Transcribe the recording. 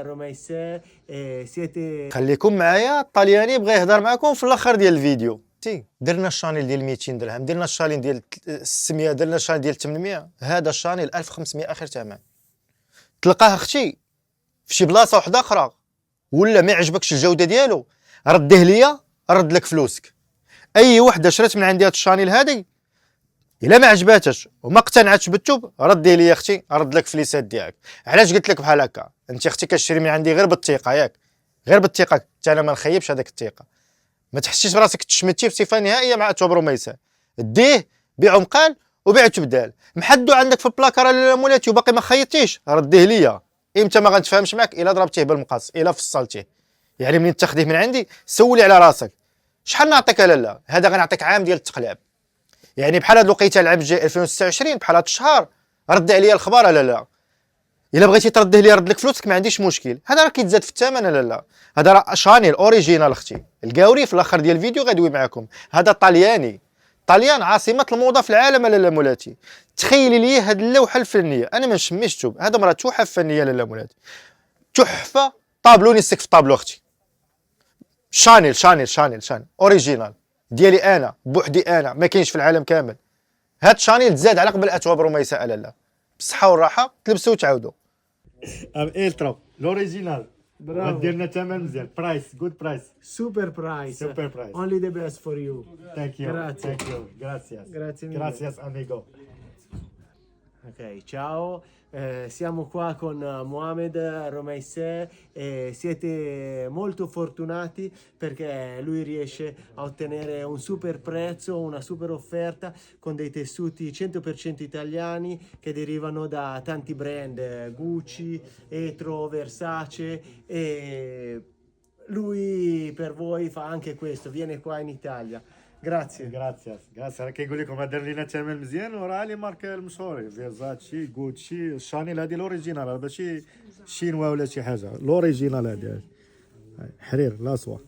Romaise, siete خليكم معايا. الطلياني بغى يهضر معكم في الاخر ديال الفيديو. درنا الشانيل ديال 200 درهم، درنا الشانيل ديال 600، درنا الشانيل ديال 800. هذا الشانيل 1500 اخر ثمن. تلقاه اختي في شي بلاصه واحده اخرى، ولا ما يعجبكش الجوده ديالو رديه ليا، رد لك فلوسك. اي وحده شرات من عندي هاد الشانيل هادي الا ما عجباتش وما اقتنعتش بالثوب، ردي لي اختي، رد لك فليسات ديالك. علاش قلت لك بحال هكا؟ انت اختي كتشري من عندي غير بالثقه، ياك؟ غير بالثقه، حتى انا ما نخيبش هذاك الثقه. ما تحسيش براسك تشمتي بصفه نهائيه مع اتوب رميسه. ديه بيعو مقال وبيعو تبدال. محدو عندك في البلاكاره لا مولاتي وباقي ما خيطتيش، رديه ليا. امتى ما غنتفاهمش معاك؟ الا ضربتيه بالمقص، الا فصلتيه. يعني منين تاخذيه من عندي سولي على راسك. شحال نعطيك لالا؟ هذا غنعطيك عام ديال التقلاب. يعني بحال هاد الوقيته العام الجاي 2026 بحال هاد الشهر رد عليا الخبر لا. الا بغيتي ترده لي رد لك فلوسك ما عنديش مشكل. هذا راه كيتزاد في الثمن لا. هذا راه شانيل اوريجينال اختي. القاوري في الاخر ديال الفيديو غيدوي معكم. هذا طلياني، طليان عاصمه الموضه في العالم لالا مولاتي. تخيلي لي هاد اللوحه الفنيه، انا ما نشميش توب، هذا مرة تحفه فنيه لالا مولاتي، تحفه. طابلو نسك في طابلو اختي. شانيل شانيل شانيل شانيل اوريجينال ديالي انا بوحدي، انا ما كاينش في العالم كامل. هاد شانيل تزاد على قبل اتواب رميسه لالا. بالصحه والراحه، تلبسوا وتعاودوا. الترا الاوريجينال. bravo. ديرنا ثمن مزيان. برايس جود برايس. Super price. Super price. Only the best for you. ثانك يو. Grazie. ثانك يو. Gracias. Grazie mille. Gracias amigo. Ok, ciao. Siamo qua con Mohamed Romaise e siete molto fortunati perché lui riesce a ottenere un super prezzo, una super offerta con dei tessuti 100% italiani che derivano da tanti brand, Gucci, Etro, Versace, e lui per voi fa anche questo, viene qua in Italia. Grazie. Gracias. Gracias. راه كيقول لكم دار لينا ثمن مزيان، وراه لي ماركه المشهورين فيرزاتشي غوتشي. الشانيل هذه الاوريجينال، ماشي شينوا ولا شي حاجه، الاوريجينال هذه حرير لا سوا.